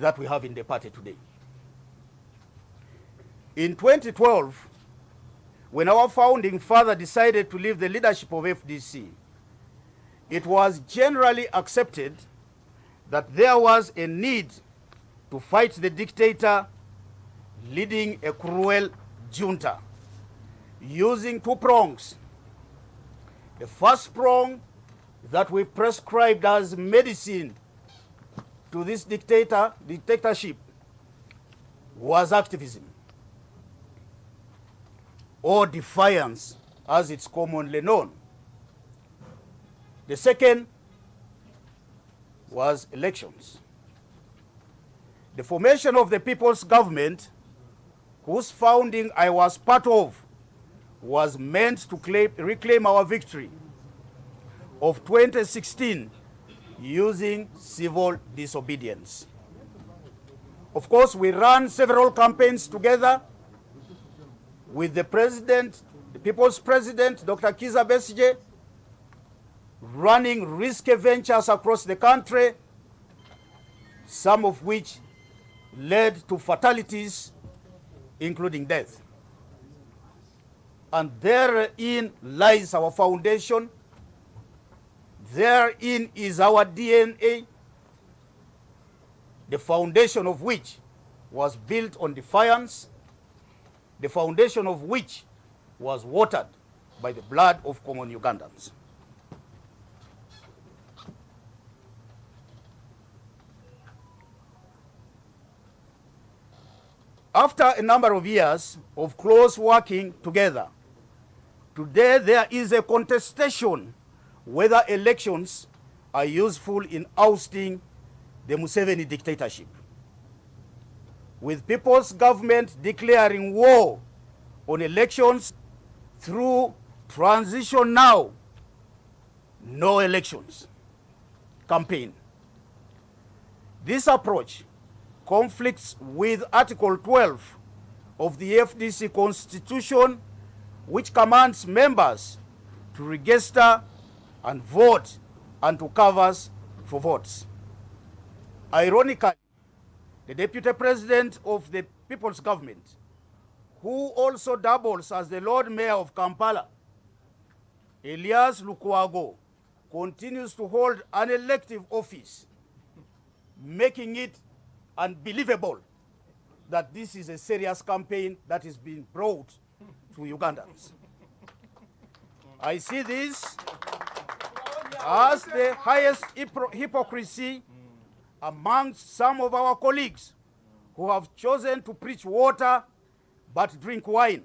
that we have in the party today. In 2012, when our founding father decided to leave the leadership of FDC, it was generally accepted that there was a need to fight the dictator leading a cruel junta using two prongs. The first prong that we prescribed as medicine to this dictatorship was activism, or defiance as it's commonly known. The second was elections. The formation of the People's Government, whose founding I was part of, was meant to reclaim our victory of 2016 using civil disobedience. Of course, we ran several campaigns together with the president, the People's President, Dr. Kizza Besigye, running risky ventures across the country, some of which led to fatalities, including death. And therein lies our foundation. Therein is our DNA, the foundation of which was built on defiance, the foundation of which was watered by the blood of common Ugandans. After a number of years of close working together, today there is a contestation whether elections are useful in ousting the Museveni dictatorship. With People's Government declaring war on elections through transition now, no elections campaign. This approach conflicts with Article 12 of the FDC Constitution, which commands members to register and vote and to canvass for votes. Ironically, the Deputy President of the People's Government, who also doubles as the Lord Mayor of Kampala, Elias Lukwago, continues to hold an elective office, making it unbelievable that this is a serious campaign that is being brought to Ugandans. I see this as the highest hypocrisy amongst some of our colleagues who have chosen to preach water but drink wine.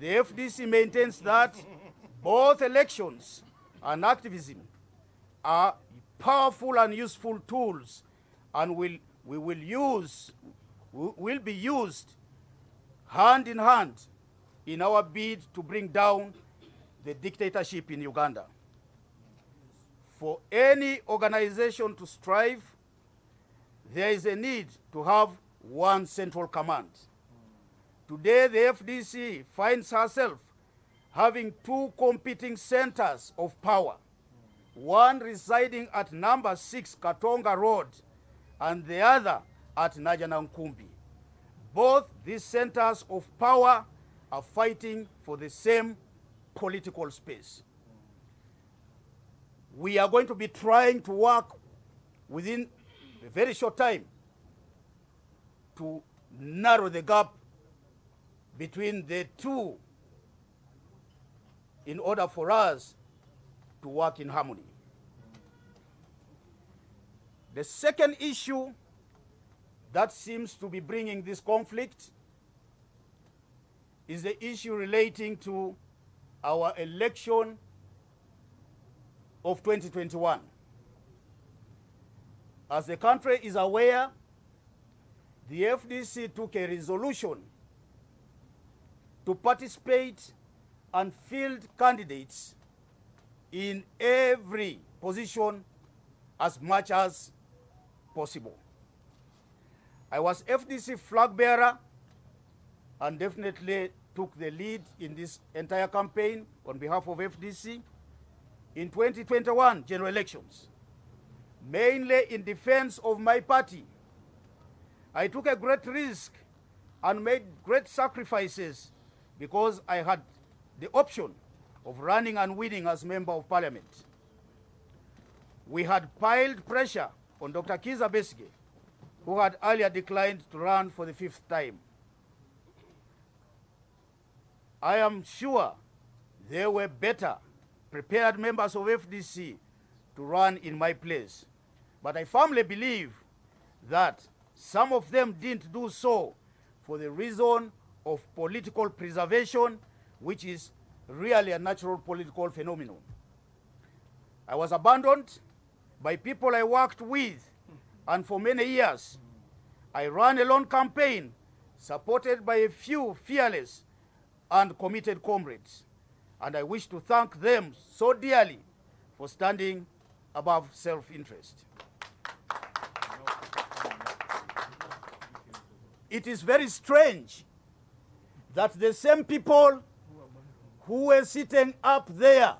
The FDC maintains that both elections and activism are powerful and useful tools and will be used hand in hand in our bid to bring down the dictatorship in Uganda. For any organization to strive, there is a need to have one central command. Today, the FDC finds herself having two competing centers of power, one residing at number 6 Katonga Road and the other at Najanankumbi. Both these centers of power are fighting for the same political space. We are going to be trying to work within a very short time to narrow the gap between the two in order for us to work in harmony. The second issue that seems to be bringing this conflict is the issue relating to our election of 2021. As the country is aware, the FDC took a resolution to participate and field candidates in every position as much as possible. I was FDC flag bearer and definitely took the lead in this entire campaign on behalf of FDC in 2021 general elections, mainly in defense of my party I took a great risk and made great sacrifices because I had the option of running and winning as Member of Parliament. We had piled pressure on Dr. Kizza Besigye, who had earlier declined to run for the 5th time. I am sure there were better prepared members of FDC to run in my place, but I firmly believe that some of them didn't do so for the reason of political preservation, which is really a natural political phenomenon. I was abandoned by people I worked with, and for many years, I ran a lone campaign supported by a few fearless and committed comrades, and I wish to thank them so dearly for standing above self-interest. It is very strange that the same people who were sitting up there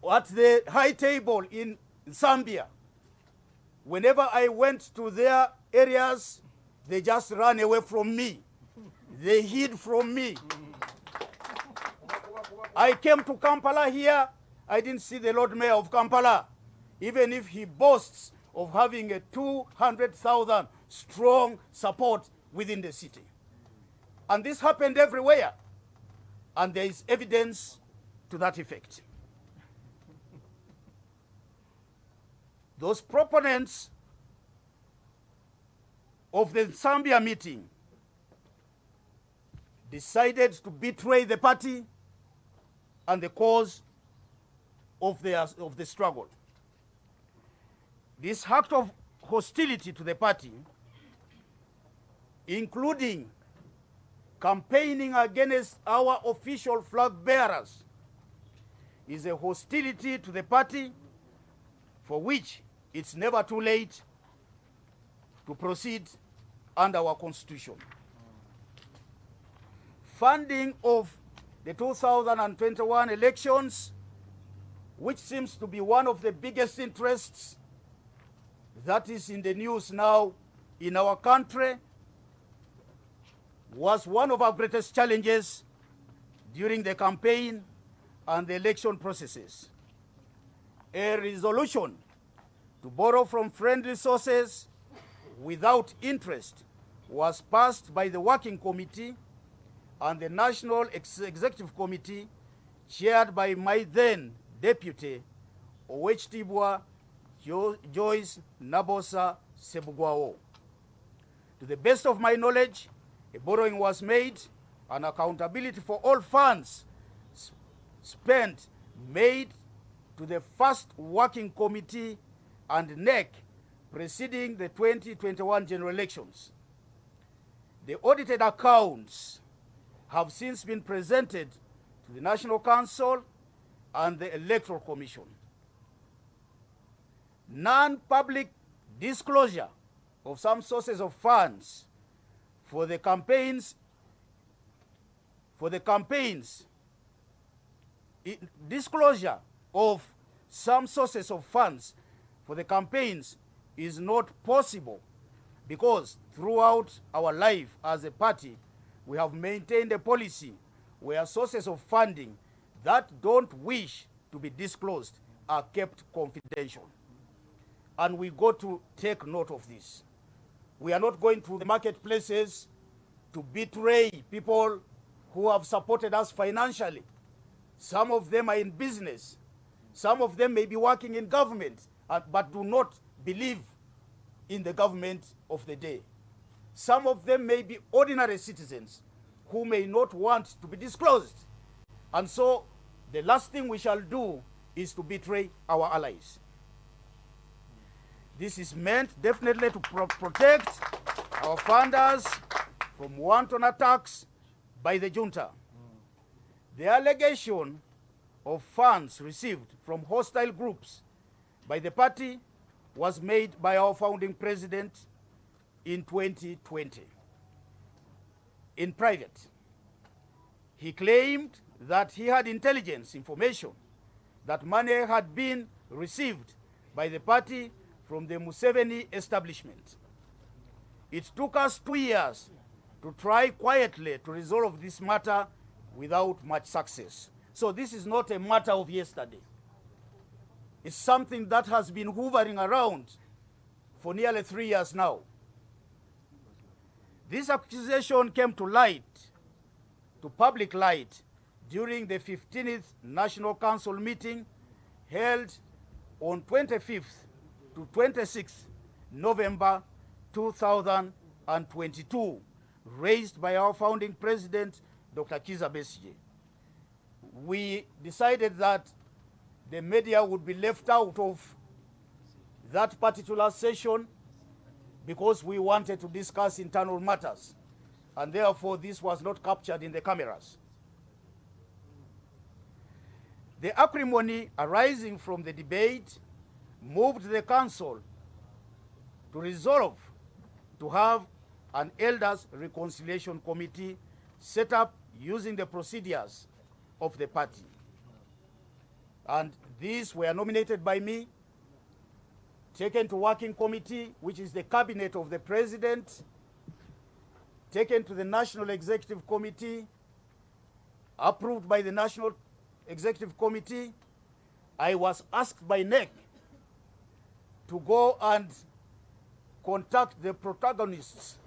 at the high table in Zambia, whenever I went to their areas, they just ran away from me. They hid from me. I came to Kampala here, I didn't see the Lord Mayor of Kampala, even if he boasts of having a 200,000 strong support within the city. And this happened everywhere, and there is evidence to that effect. Those proponents of the Zambia meeting decided to betray the party and the cause of the struggle. This act of hostility to the party, including campaigning against our official flag bearers, is a hostility to the party for which it's never too late to proceed under our constitution. Funding of the 2021 elections, which seems to be one of the biggest interests that is in the news now in our country, was one of our greatest challenges during the campaign and the election processes. A resolution to borrow from friendly sources without interest was passed by the Working Committee and the National Executive Committee, chaired by my then Deputy, Oweekitiibwa Joyce Nabosa Sebugwawo. To the best of my knowledge, a borrowing was made and accountability for all funds spent made to the first Working Committee and NEC preceding the 2021 general elections. The audited accounts have since been presented to the National Council and the Electoral Commission. Non-public disclosure of some sources of funds for the campaigns, disclosure of some sources of funds for the campaigns is not possible because throughout our life as a party, we have maintained a policy where sources of funding that don't wish to be disclosed are kept confidential. And we got to take note of this. We are not going to the marketplaces to betray people who have supported us financially. Some of them are in business. Some of them may be working in government, but do not believe in the government of the day. Some of them may be ordinary citizens who may not want to be disclosed. And so the last thing we shall do is to betray our allies. This is meant definitely to protect our funders from wanton attacks by the junta. The allegation of funds received from hostile groups by the party was made by our founding president in 2020. In private, he claimed that he had intelligence information that money had been received by the party from the Museveni establishment. It took us 2 years to try quietly to resolve this matter without much success. So this is not a matter of yesterday. It's something that has been hovering around for nearly 3 years now. This accusation came to light, to public light, during the 15th National Council meeting held on 25th to 26th November 2022, raised by our founding president, Dr. Kizza Besigye. We decided that the media would be left out of that particular session because we wanted to discuss internal matters, and therefore this was not captured in the cameras. The acrimony arising from the debate moved the council to resolve to have an elders reconciliation committee set up using the procedures of the party. And these were nominated by me, taken to working committee, which is the cabinet of the president, taken to the National Executive Committee, approved by the National Executive Committee. I was asked by NEC to go and contact the protagonists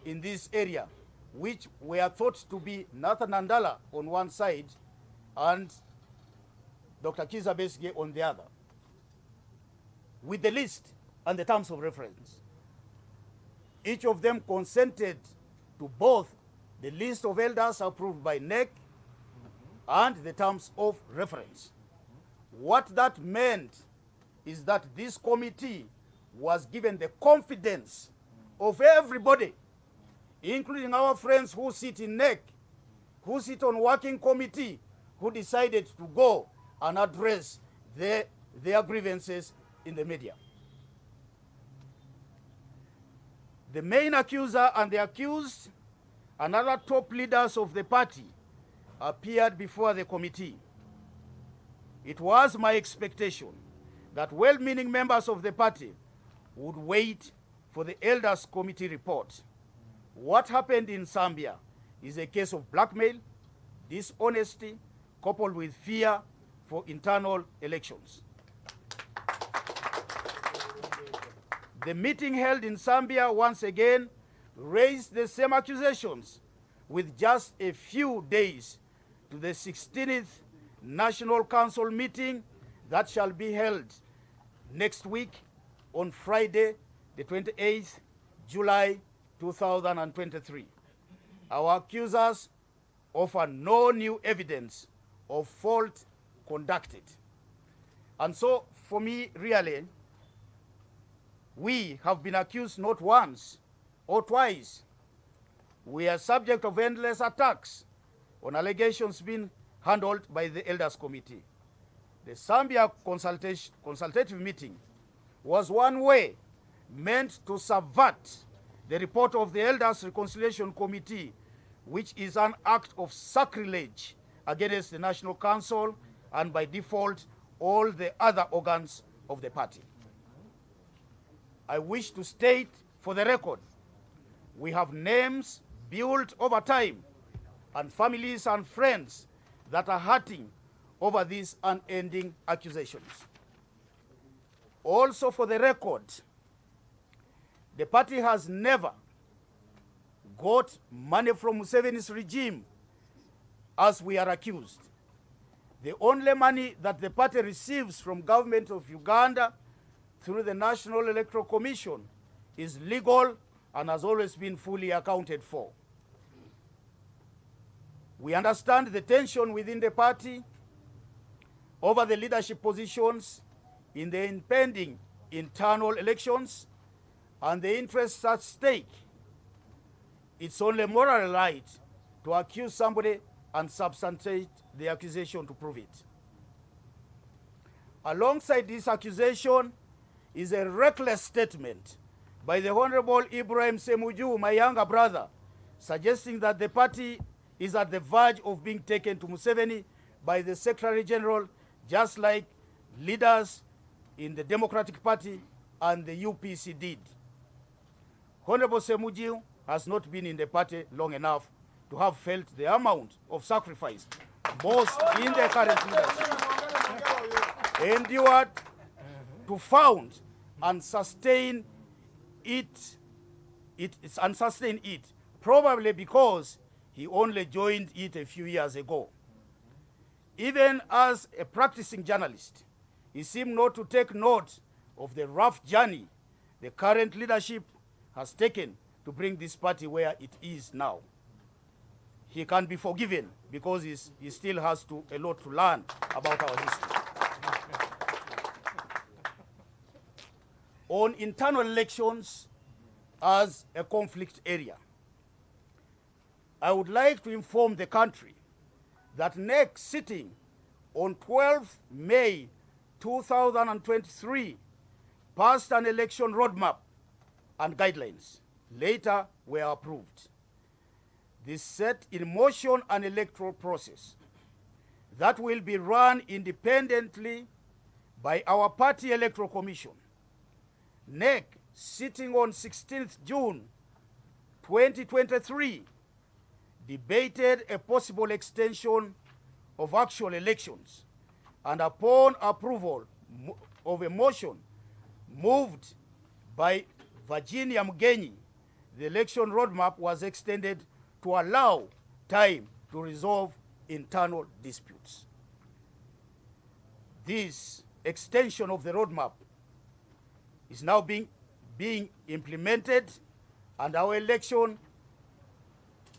in this area, which were thought to be Nathan Andala on one side and Dr. Kizza Besigye on the other, with the list and the terms of reference. Each of them consented to both the list of elders approved by NEC and the terms of reference. What that meant is that this committee was given the confidence of everybody, including our friends who sit in NEC, who sit on working committee, who decided to go and address their grievances in the media. The main accuser and the accused and other top leaders of the party appeared before the committee. It was my expectation that well-meaning members of the party would wait for the elders committee report. What happened in Zambia is a case of blackmail, dishonesty, coupled with fear for internal elections. The meeting held in Zambia once again raised the same accusations with just a few days to the 16th National Council meeting that shall be held next week on Friday, the 28th July 2023. Our accusers offer no new evidence of fault conducted. And so, for me, really, we have been accused not once or twice. We are subject of endless attacks on allegations being handled by the Elders Committee. The Zambia consultative meeting was one way meant to subvert the report of the Elders Reconciliation Committee, which is an act of sacrilege against the National Council and by default all the other organs of the party. I wish to state for the record, we have names built over time and families and friends that are hurting over these unending accusations. Also for the record, the party has never got money from Museveni's regime as we are accused. The only money that the party receives from government of Uganda through the National Electoral Commission is legal and has always been fully accounted for. We understand the tension within the party over the leadership positions in the impending internal elections and the interests at stake. It's only moral right to accuse somebody and substantiate the accusation to prove it. Alongside this accusation is a reckless statement by the Honorable Ibrahim Semuju, my younger brother, suggesting that the party is at the verge of being taken to Museveni by the Secretary General, just like leaders in the Democratic Party and the UPC did. Honorable Ssemujju has not been in the party long enough to have felt the amount of sacrifice most in the current leadership endured to found and sustain it, probably because he only joined it a few years ago. Even as a practicing journalist, he seemed not to take note of the rough journey the current leadership has taken to bring this party where it is now. He can be forgiven because he still has a lot to learn about our history. On internal elections as a conflict area, I would like to inform the country that next sitting on 12th May 2023 passed an election roadmap and guidelines. Later were approved. This set in motion an electoral process that will be run independently by our party electoral commission. NEC, sitting on 16th June 2023, debated a possible extension of actual elections, and upon approval of a motion moved by Virginia Mugenyi, the election roadmap was extended to allow time to resolve internal disputes. This extension of the roadmap is now being implemented, and our election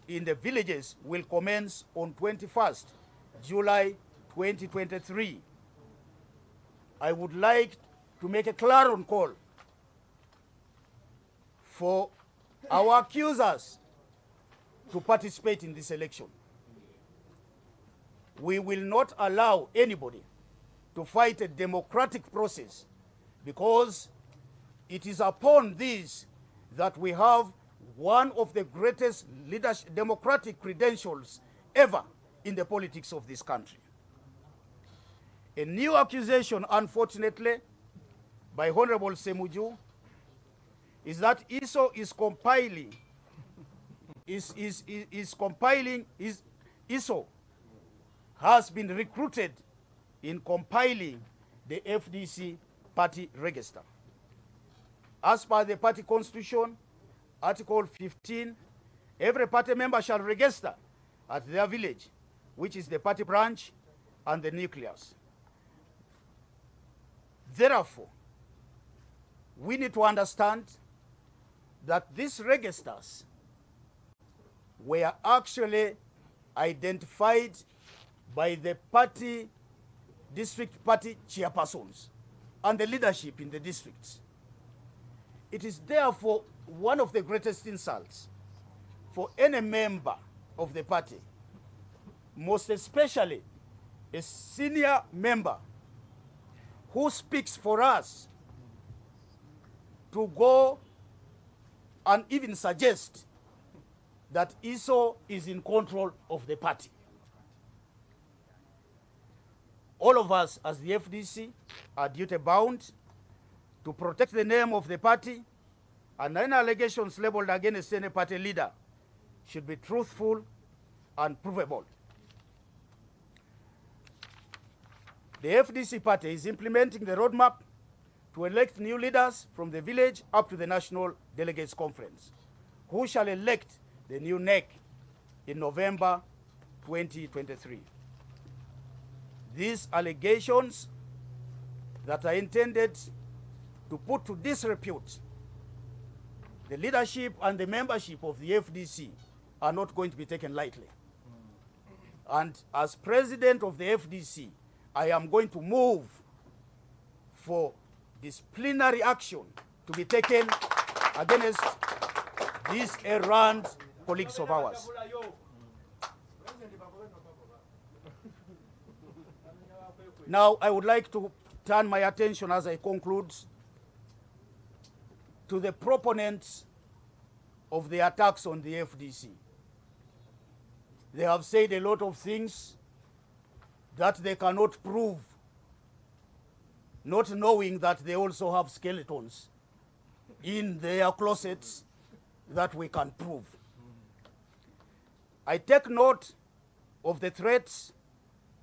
in the villages will commence on 21st July 2023. I would like to make a clarion call for our accusers to participate in this election. We will not allow anybody to fight a democratic process, because it is upon this that we have one of the greatest leadership, democratic credentials ever in the politics of this country. A new accusation, unfortunately, by Honorable Ssemujju is that ISO is compiling, ISO has been recruited in compiling the FDC party register. As per the party constitution, Article 15, every party member shall register at their village, which is the party branch and the nucleus. Therefore, we need to understand that these registers were actually identified by the party, district party chairpersons and the leadership in the districts. It is therefore one of the greatest insults for any member of the party, most especially a senior member who speaks for us, to go and even suggest that ISO is in control of the party. All of us as the FDC are duty bound to protect the name of the party, and any allegations labeled against any party leader should be truthful and provable. The FDC party is implementing the roadmap to elect new leaders from the village up to the National Delegates Conference, who shall elect the new NEC in November 2023. These allegations that are intended to put to disrepute the leadership and the membership of the FDC are not going to be taken lightly. And as president of the FDC, I am going to move for disciplinary action to be taken against these errant colleagues of ours. Now, I would like to turn my attention as I conclude to the proponents of the attacks on the FDC. They have said a lot of things that they cannot prove, not knowing that they also have skeletons in their closets that we can prove. I take note of the threats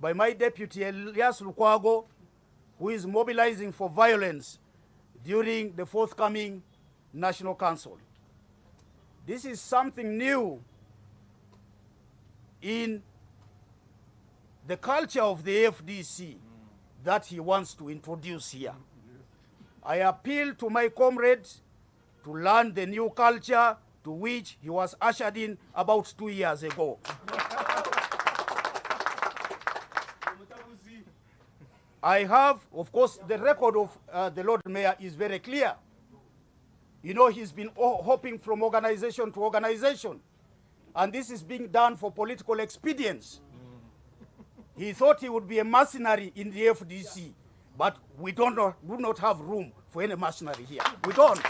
by my deputy Elias Lukwago, who is mobilizing for violence during the forthcoming National Council. This is something new in the culture of the FDC that he wants to introduce here. I appeal to my comrades to learn the new culture to which he was ushered in about 2 years ago. I have, of course, the record of the Lord Mayor is very clear. You know, he's been hopping from organization to organization, and this is being done for political expedience. He thought he would be a mercenary in the FDC, but we do not have room for any mercenary here. We don't.